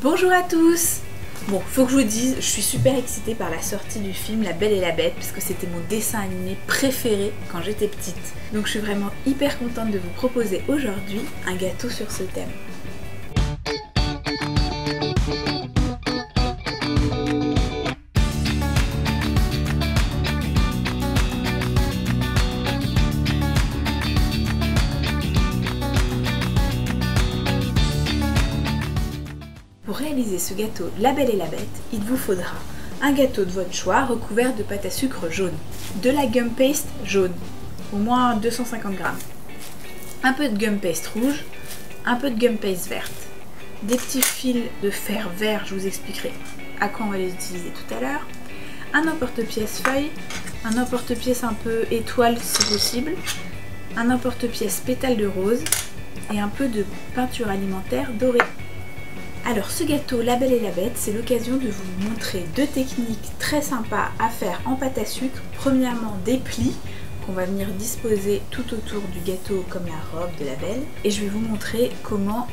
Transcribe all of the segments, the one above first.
Bonjour à tous! Bon, faut que je vous dise, je suis super excitée par la sortie du film La Belle et la Bête parce que c'était mon dessin animé préféré quand j'étais petite. Donc je suis vraiment hyper contente de vous proposer aujourd'hui un gâteau sur ce thème. Pour réaliser ce gâteau La Belle et la Bête, il vous faudra un gâteau de votre choix recouvert de pâte à sucre jaune, de la gum paste jaune, au moins 250 g, un peu de gum paste rouge, un peu de gum paste verte, des petits fils de fer vert, je vous expliquerai à quoi on va les utiliser tout à l'heure, un emporte-pièce feuille, un emporte-pièce un peu étoile si possible, un emporte-pièce pétale de rose et un peu de peinture alimentaire dorée. Alors ce gâteau La Belle et la Bête, c'est l'occasion de vous montrer deux techniques très sympas à faire en pâte à sucre. Premièrement des plis qu'on va venir disposer tout autour du gâteau comme la robe de la Belle. Et je vais vous montrer comment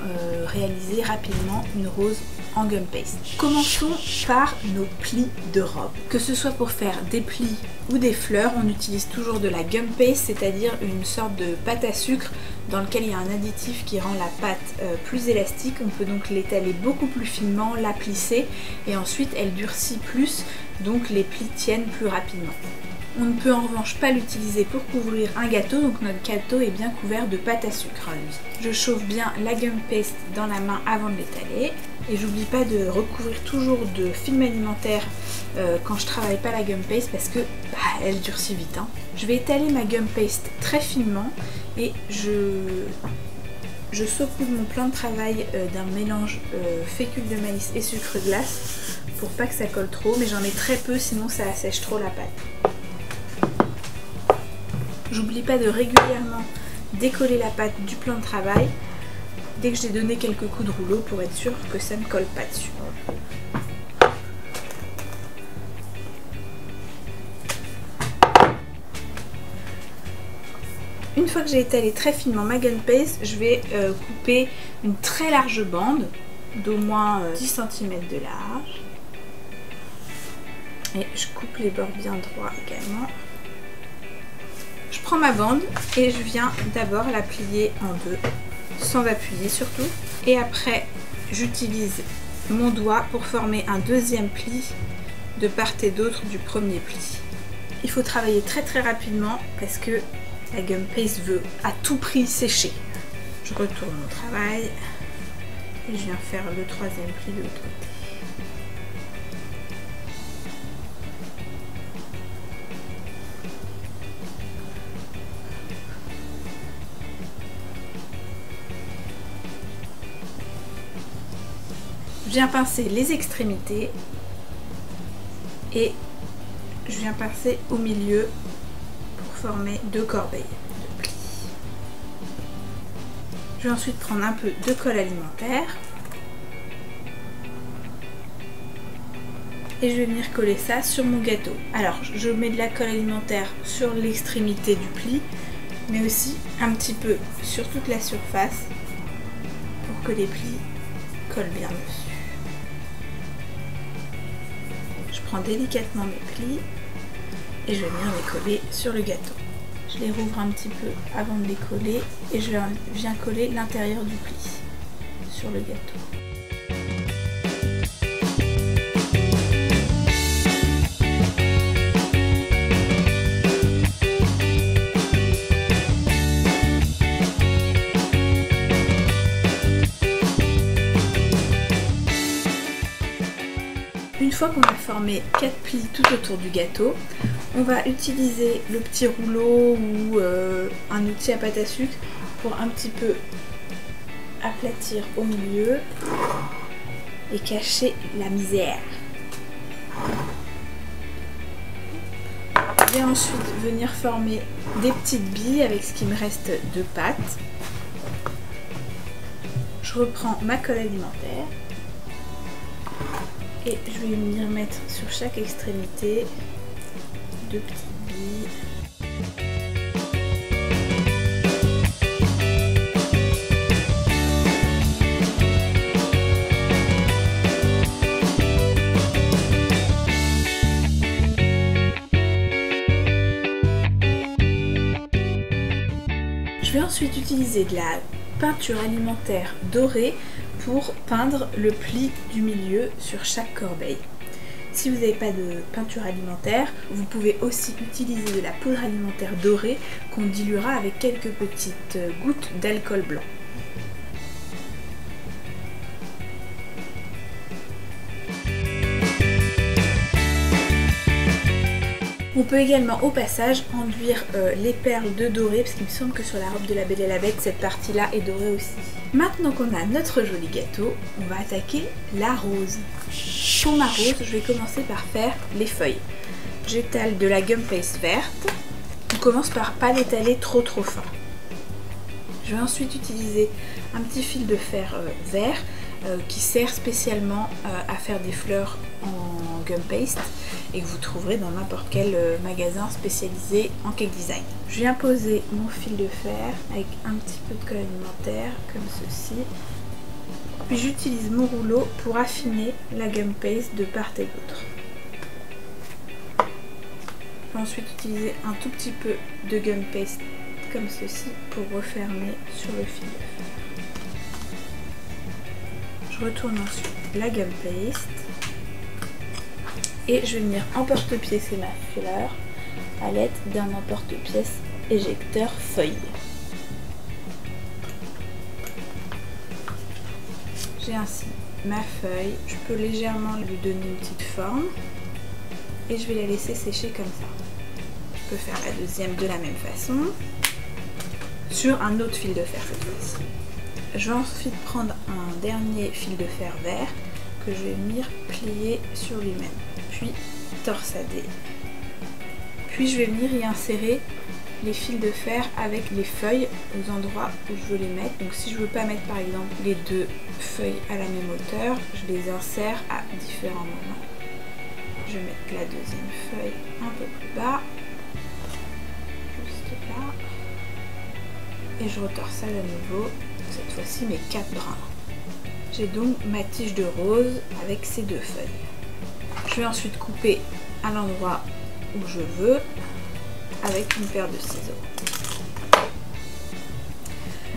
réaliser rapidement une rose en gum paste. Commençons par nos plis de robe. Que ce soit pour faire des plis ou des fleurs, on utilise toujours de la gum paste, c'est-à-dire une sorte de pâte à sucre dans lequel il y a un additif qui rend la pâte plus élastique. On peut donc l'étaler beaucoup plus finement, la plisser et ensuite elle durcit plus, donc les plis tiennent plus rapidement. On ne peut en revanche pas l'utiliser pour couvrir un gâteau, donc notre gâteau est bien couvert de pâte à sucre lui. Je chauffe bien la gum paste dans la main avant de l'étaler et j'oublie pas de recouvrir toujours de film alimentaire quand je travaille pas la gum paste parce que elle durcit vite. Je vais étaler ma gum paste très finement et je saupoudre mon plan de travail d'un mélange fécule de maïs et sucre glace pour pas que ça colle trop, mais j'en mets très peu sinon ça assèche trop la pâte. J'oublie pas de régulièrement décoller la pâte du plan de travail dès que j'ai donné quelques coups de rouleau pour être sûr que ça ne colle pas dessus. Une fois que j'ai étalé très finement ma gum paste, je vais couper une très large bande d'au moins 10 cm de large. Et je coupe les bords bien droits également. Je prends ma bande et je viens d'abord la plier en deux, sans appuyer surtout. Et après, j'utilise mon doigt pour former un deuxième pli de part et d'autre du premier pli. Il faut travailler très rapidement parce que la gum paste veut à tout prix sécher. Je retourne mon travail et je viens faire le troisième pli de l'autre côté. Je viens pincer les extrémités et je viens pincer au milieu pour former deux corbeilles de plis. Je vais ensuite prendre un peu de colle alimentaire et je vais venir coller ça sur mon gâteau. Alors je mets de la colle alimentaire sur l'extrémité du pli mais aussi un petit peu sur toute la surface pour que les plis collent bien dessus. Je prends délicatement mes plis et je vais venir les coller sur le gâteau. Je les rouvre un petit peu avant de les coller et je viens coller l'intérieur du pli sur le gâteau. Une fois qu'on a formé 4 plis tout autour du gâteau, on va utiliser le petit rouleau ou un outil à pâte à sucre pour un petit peu aplatir au milieu et cacher la misère. Je vais ensuite venir former des petites billes avec ce qui me reste de pâte. Je reprends ma colle alimentaire. Et je vais venir mettre sur chaque extrémité deux petites billes. ensuite utiliser de la peinture alimentaire dorée pour peindre le pli du milieu sur chaque corbeille. Si vous n'avez pas de peinture alimentaire, vous pouvez aussi utiliser de la poudre alimentaire dorée qu'on diluera avec quelques petites gouttes d'alcool blanc. On peut également au passage enduire les perles de doré, parce qu'il me semble que sur la robe de La Belle et la Bête, cette partie-là est dorée aussi. Maintenant qu'on a notre joli gâteau, on va attaquer la rose. Pour ma rose, je vais commencer par faire les feuilles. J'étale de la gum paste verte. On commence par pas l'étaler trop fin. Je vais ensuite utiliser un petit fil de fer vert qui sert spécialement à faire des fleurs en gum paste et que vous trouverez dans n'importe quel magasin spécialisé en cake design. Je viens poser mon fil de fer avec un petit peu de colle alimentaire comme ceci. Puis j'utilise mon rouleau pour affiner la gum paste de part et d'autre. Je vais ensuite utiliser un tout petit peu de gum paste comme ceci pour refermer sur le fil de fer. Je retourne ensuite la gum paste et je vais venir emporte-piècer ma fleur à l'aide d'un emporte-pièce éjecteur feuille. J'ai ainsi ma feuille, je peux légèrement lui donner une petite forme et je vais la laisser sécher comme ça. Je peux faire la deuxième de la même façon sur un autre fil de fer cette fois-ci. Je vais ensuite prendre un dernier fil de fer vert que je vais venir plier sur lui-même, puis torsader. Puis je vais venir y insérer les fils de fer avec les feuilles aux endroits où je veux les mettre. Donc si je ne veux pas mettre par exemple les deux feuilles à la même hauteur, je les insère à différents moments. Je vais mettre la deuxième feuille un peu plus bas, juste là, et je retorsade à nouveau, cette fois-ci mes 4 brins. J'ai donc ma tige de rose avec ces deux feuilles. Je vais ensuite couper à l'endroit où je veux avec une paire de ciseaux.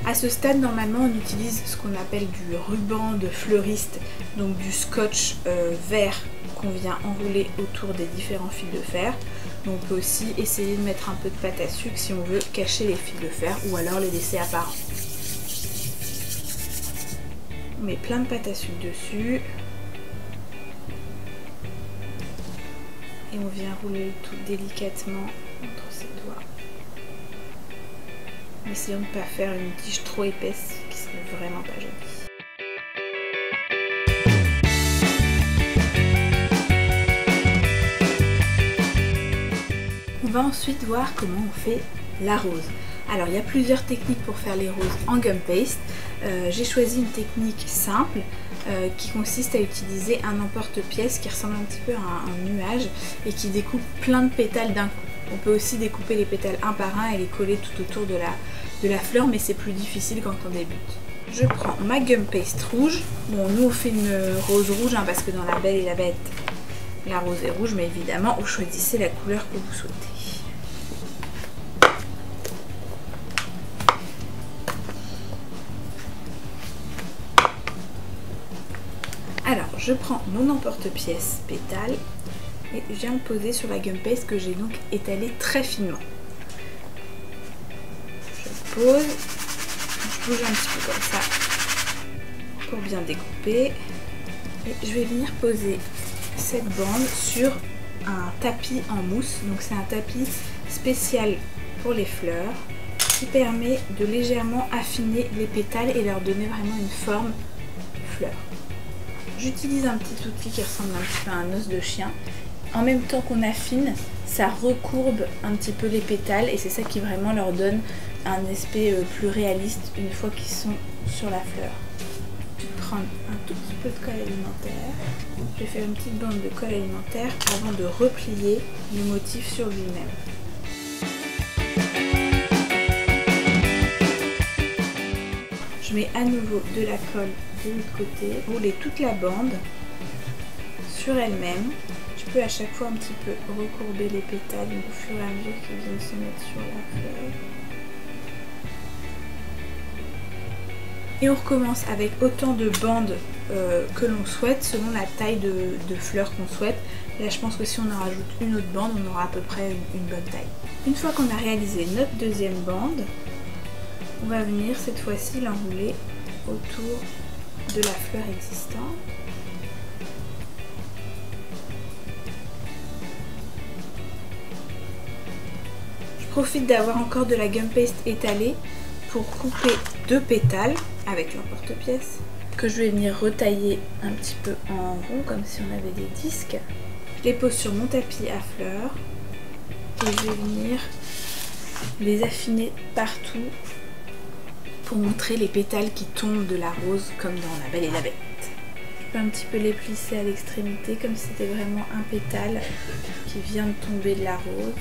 À ce stade, normalement, on utilise ce qu'on appelle du ruban de fleuriste, donc du scotch vert qu'on vient enrouler autour des différents fils de fer. Mais on peut aussi essayer de mettre un peu de pâte à sucre si on veut cacher les fils de fer ou alors les laisser apparents. On met plein de pâte à sucre dessus. Et on vient rouler le tout délicatement entre ses doigts. Essayons de ne pas faire une tige trop épaisse qui serait vraiment pas jolie. On va ensuite voir comment on fait la rose. Alors il y a plusieurs techniques pour faire les roses en gum paste. J'ai choisi une technique simple qui consiste à utiliser un emporte-pièce qui ressemble un petit peu à un nuage et qui découpe plein de pétales d'un coup. On peut aussi découper les pétales un par un et les coller tout autour de la fleur, mais c'est plus difficile quand on débute. Je prends ma gum paste rouge. Bon, nous on fait une rose rouge hein, parce que dans La Belle et la Bête, la rose est rouge, mais évidemment vous choisissez la couleur que vous souhaitez. Alors, je prends mon emporte-pièce pétale et je viens le poser sur la gum paste que j'ai donc étalée très finement. Je pose, je bouge un petit peu comme ça pour bien découper et je vais venir poser cette bande sur un tapis en mousse. Donc c'est un tapis spécial pour les fleurs qui permet de légèrement affiner les pétales et leur donner vraiment une forme fleur. J'utilise un petit outil qui ressemble un petit peu à un os de chien. En même temps qu'on affine, ça recourbe un petit peu les pétales et c'est ça qui vraiment leur donne un aspect plus réaliste une fois qu'ils sont sur la fleur. Je vais prendre un tout petit peu de colle alimentaire. Je vais faire une petite bande de colle alimentaire avant de replier le motif sur lui-même. Je mets à nouveau de la colle de l'autre côté, rouler toute la bande sur elle-même. Je peux à chaque fois un petit peu recourber les pétales au fur et à mesure qu'ils viennent se mettre sur la fleur. Et on recommence avec autant de bandes que l'on souhaite selon la taille de fleurs qu'on souhaite. Là je pense que si on en rajoute une autre bande, on aura à peu près une bonne taille. Une fois qu'on a réalisé notre deuxième bande, on va venir cette fois-ci l'enrouler autour de la fleur existante. Je profite d'avoir encore de la gum paste étalée pour couper 2 pétales avec l'emporte-pièce que je vais venir retailler un petit peu en rond comme si on avait des disques. Je les pose sur mon tapis à fleurs et je vais venir les affiner partout pour montrer les pétales qui tombent de la rose comme dans La Belle et la Bête. Je peux un petit peu les plisser à l'extrémité comme si c'était vraiment un pétale qui vient de tomber de la rose.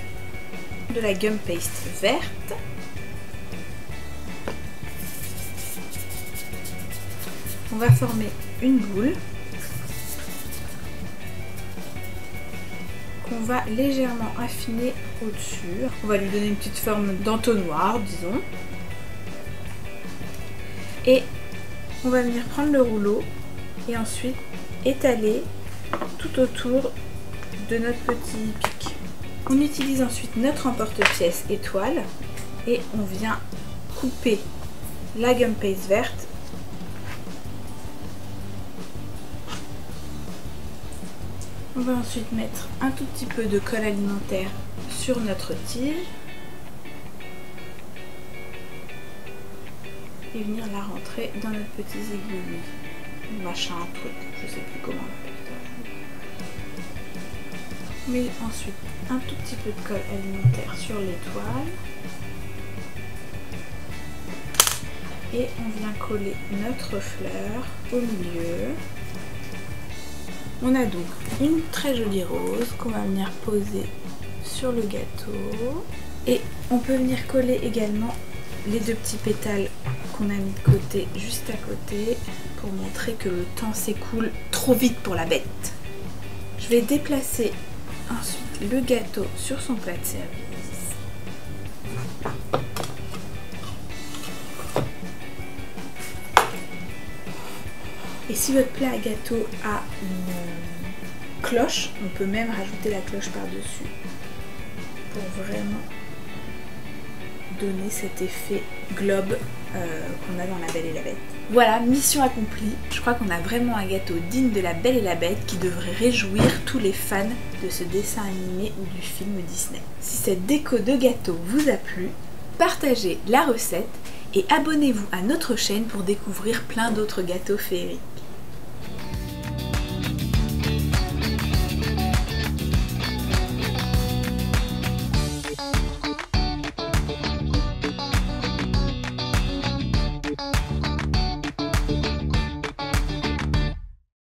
De la gum paste verte. On va former une boule qu'on va légèrement affiner au-dessus. On va lui donner une petite forme d'entonnoir, disons. Et on va venir prendre le rouleau et ensuite étaler tout autour de notre petit pic. On utilise ensuite notre emporte-pièce étoile et on vient couper la gum paste verte On va ensuite mettre un tout petit peu de colle alimentaire sur notre tige et venir la rentrer dans notre petit aiguille, machin, truc, je sais plus comment on appelle ça. On met ensuite un tout petit peu de colle alimentaire sur l'étoile et on vient coller notre fleur au milieu. On a donc une très jolie rose qu'on va venir poser sur le gâteau et on peut venir coller également les deux petits pétales qu'on a mis de côté juste à côté pour montrer que le temps s'écoule trop vite pour la bête. Je vais déplacer ensuite le gâteau sur son plat de service. Et si votre plat à gâteau a une cloche, on peut même rajouter la cloche par-dessus pour vraiment donner cet effet globe qu'on a dans La Belle et la Bête. Voilà, mission accomplie. Je crois qu'on a vraiment un gâteau digne de La Belle et la Bête qui devrait réjouir tous les fans de ce dessin animé ou du film Disney. Si cette déco de gâteau vous a plu, partagez la recette et abonnez-vous à notre chaîne pour découvrir plein d'autres gâteaux féeriques.